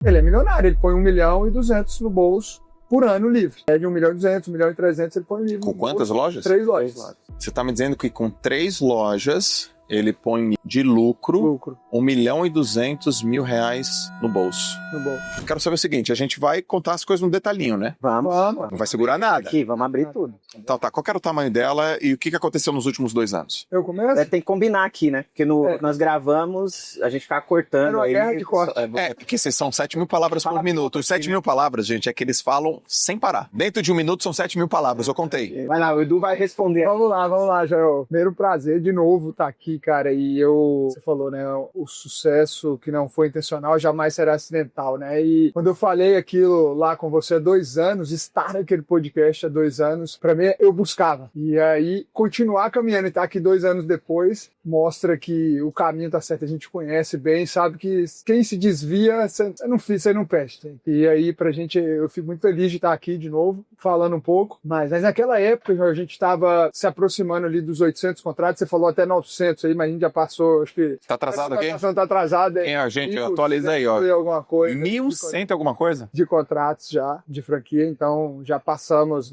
Ele é milionário, ele põe 1.200.000 no bolso por ano livre. É de 1.200.000, 1.300.000 ele põe livre. Com quantas lojas? 3 lojas. Você tá me dizendo que com 3 lojas ele põe de lucro 1.200.000 reais no bolso. Eu quero saber o seguinte, a gente vai contar as coisas no detalhinho, né? Vamos. Não vai segurar nada. Aqui, vamos abrir tudo. Então tá, qual que era o tamanho dela e o que aconteceu nos últimos 2 anos? Eu começo? Tem que combinar aqui, né? Porque nós gravamos, a gente ficava cortando. Era uma guerra de corte. Porque são 7.000 palavras por minuto. 7.000 palavras, gente, é que eles falam sem parar. Dentro de 1 minuto são 7.000 palavras, eu contei. Vai lá, o Edu vai responder. Vamos lá, Joel. Primeiro prazer de novo estar aqui, cara. E você falou, né? O sucesso que não foi intencional jamais será acidental, né? E quando eu falei aquilo lá com você há 2 anos, estar naquele podcast há 2 anos, pra mim eu buscava. E aí, continuar caminhando e estar aqui 2 anos depois, mostra que o caminho tá certo. A gente conhece bem, sabe que quem se desvia, você não presta. E aí, pra gente, eu fico muito feliz de estar aqui de novo, falando um pouco. Mas naquela época, a gente estava se aproximando ali dos 800 contratos, você falou até 900 aí, mas a gente já passou, acho que... Tá atrasado aqui? Tá atrasado. Quem é a gente? Atualiza aí, ó. Alguma coisa. 1.100 alguma coisa? De contratos já, de franquia, então já passamos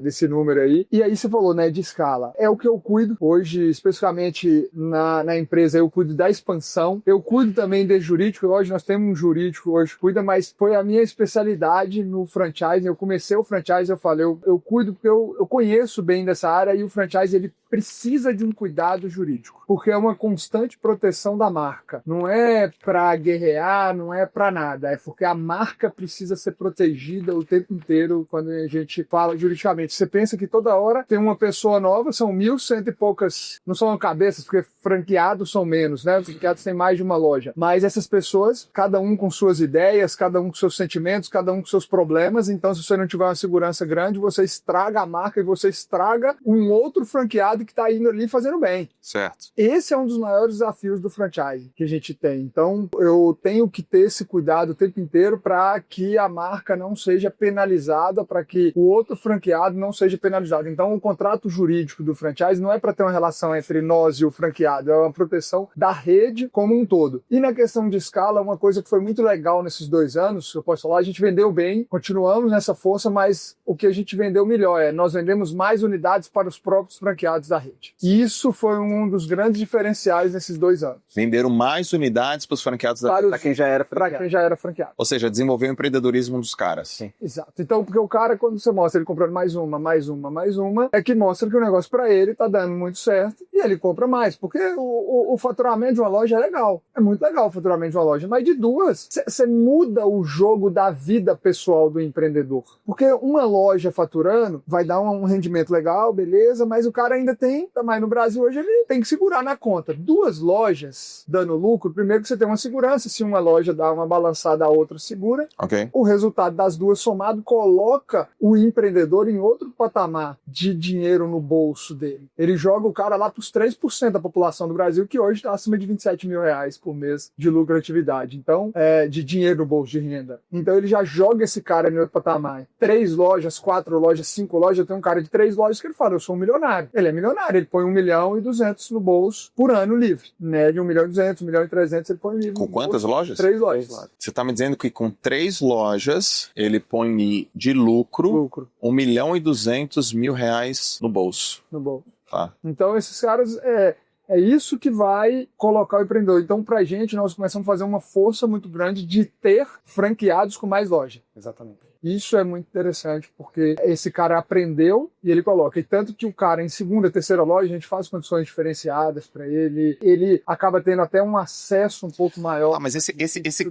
desse número aí. E aí você falou, né, de escala. É o que eu cuido hoje, especificamente na empresa, eu cuido da expansão, eu cuido também de jurídico, hoje nós temos um jurídico hoje que cuida, mas foi a minha especialidade no franchise. Eu comecei o franchise, eu falei, eu cuido porque eu conheço bem dessa área e o franchise, ele precisa de um cuidado jurídico, porque é uma constante proteção da marca. Não é para guerrear, não é para nada, é porque a marca precisa ser protegida o tempo inteiro quando a gente fala juridicamente. Você pensa que toda hora tem uma pessoa nova, são 1.100 e poucas, não são cabeças, porque franqueados são menos, né? Franqueados têm mais de uma loja. Mas essas pessoas, cada um com suas ideias, cada um com seus sentimentos, cada um com seus problemas, então se você não tiver uma segurança grande, você estraga a marca e você estraga um outro franqueado que está indo ali fazendo bem. Certo. Esse é um dos maiores desafios do franchise que a gente tem. Então, eu tenho que ter esse cuidado o tempo inteiro para que a marca não seja penalizada, para que o outro franqueado não seja penalizado. Então, o contrato jurídico do franchise não é para ter uma relação entre nós e o franqueado, é uma proteção da rede como um todo. E na questão de escala, uma coisa que foi muito legal nesses 2 anos, eu posso falar, a gente vendeu bem, continuamos nessa força, mas o que a gente vendeu melhor nós vendemos mais unidades para os próprios franqueados da rede. E isso foi um dos grandes diferenciais nesses 2 anos. Venderam mais unidades para os franqueados Para quem já era franqueado. Para quem já era franqueado. Ou seja, desenvolver o empreendedorismo dos caras. Sim. Exato. Então, porque o cara, quando você mostra ele comprando mais uma, é que mostra que o negócio para ele tá dando muito certo e ele compra mais. Porque o faturamento de uma loja é legal. É muito legal o faturamento de uma loja. Mas de 2, você muda o jogo da vida pessoal do empreendedor. Porque uma loja faturando vai dar um rendimento legal, beleza, mas o cara ainda tem, mas no Brasil hoje ele tem que segurar na conta. 2 lojas dando lucro, primeiro que você tem uma segurança, se uma loja dá uma balançada, a outra segura. Ok. O resultado das 2 somado coloca o empreendedor em outro patamar de dinheiro no bolso dele. Ele joga o cara lá para os 3% da população do Brasil, que hoje está acima de 27 mil reais por mês de lucratividade. Então, de dinheiro no bolso de renda. Então ele já joga esse cara em outro patamar. 3 lojas, 4 lojas, 5 lojas, tem um cara de 3 lojas que ele fala, eu sou um milionário. Ele é milionário, ele põe 1.200.000 no bolso por ano livre. Média 1.200.000, 1.300.000 ele põe livre. Com quantas lojas? 3 lojas. Você está me dizendo que com 3 lojas ele põe de lucro 1.200.000 reais no bolso. No bolso. Tá. Então esses caras, é isso que vai colocar o empreendedor. Então pra gente, nós começamos a fazer uma força muito grande de ter franqueados com mais loja. Exatamente. Isso é muito interessante, porque esse cara aprendeu e ele coloca. E tanto que o cara em segunda, terceira loja, a gente faz condições diferenciadas para ele. Ele acaba tendo até um acesso um pouco maior. Ah, mas esse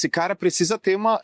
cara precisa ter uma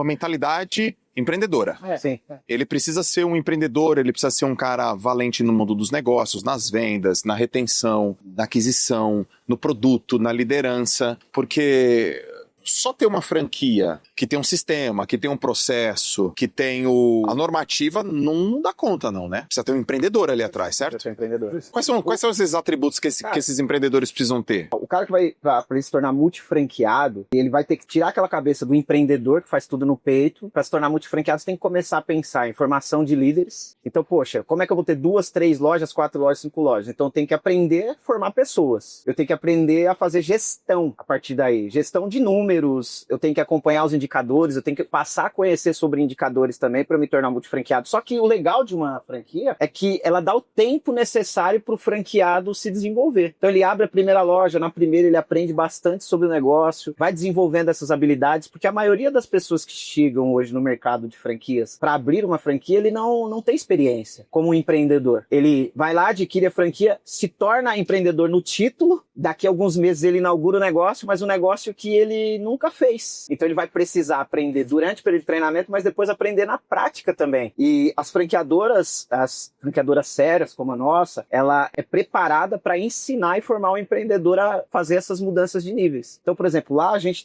mentalidade empreendedora. Sim. Ele precisa ser um empreendedor, ele precisa ser um cara valente no mundo dos negócios, nas vendas, na retenção, na aquisição, no produto, na liderança, porque só ter uma franquia que tem um sistema, que tem um processo, que tem a normativa, não dá conta não, né? Precisa ter um empreendedor ali atrás, certo? Precisa ter um empreendedor. Quais são esses atributos que esses empreendedores precisam ter? O cara que vai, para ele se tornar multifranqueado, ele vai ter que tirar aquela cabeça do empreendedor que faz tudo no peito. Para se tornar multifranqueado, você tem que começar a pensar em formação de líderes. Então, poxa, como é que eu vou ter 2, 3 lojas, 4 lojas, 5 lojas? Então, eu tenho que aprender a formar pessoas. Eu tenho que aprender a fazer gestão a partir daí. Gestão de números, números, eu tenho que acompanhar os indicadores, eu tenho que passar a conhecer sobre indicadores também para me tornar multifranqueado. Só que o legal de uma franquia é que ela dá o tempo necessário para o franqueado se desenvolver. Então ele abre a primeira loja, na primeira ele aprende bastante sobre o negócio, vai desenvolvendo essas habilidades, porque a maioria das pessoas que chegam hoje no mercado de franquias para abrir uma franquia, ele não tem experiência como um empreendedor. Ele vai lá, adquire a franquia, se torna empreendedor no título, daqui a alguns meses ele inaugura o negócio, mas um negócio que ele nunca fez. Então ele vai precisar aprender durante o período de treinamento, mas depois aprender na prática também. E as franqueadoras sérias como a nossa, ela é preparada para ensinar e formar o empreendedor a fazer essas mudanças de níveis. Então, por exemplo, lá a gente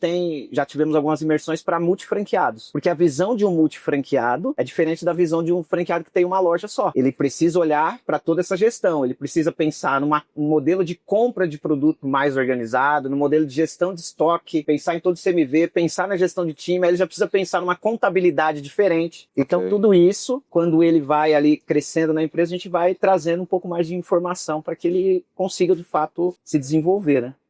já tivemos algumas imersões para multifranqueados, porque a visão de um multifranqueado é diferente da visão de um franqueado que tem uma loja só. Ele precisa olhar para toda essa gestão, ele precisa pensar num modelo de compra de produto mais organizado, no modelo de gestão de estoque, pensar em todo o CMV, pensar na gestão de time, aí ele já precisa pensar numa contabilidade diferente. Então, tudo isso, quando ele vai ali crescendo na empresa, a gente vai trazendo um pouco mais de informação para que ele consiga, de fato, se desenvolver, né?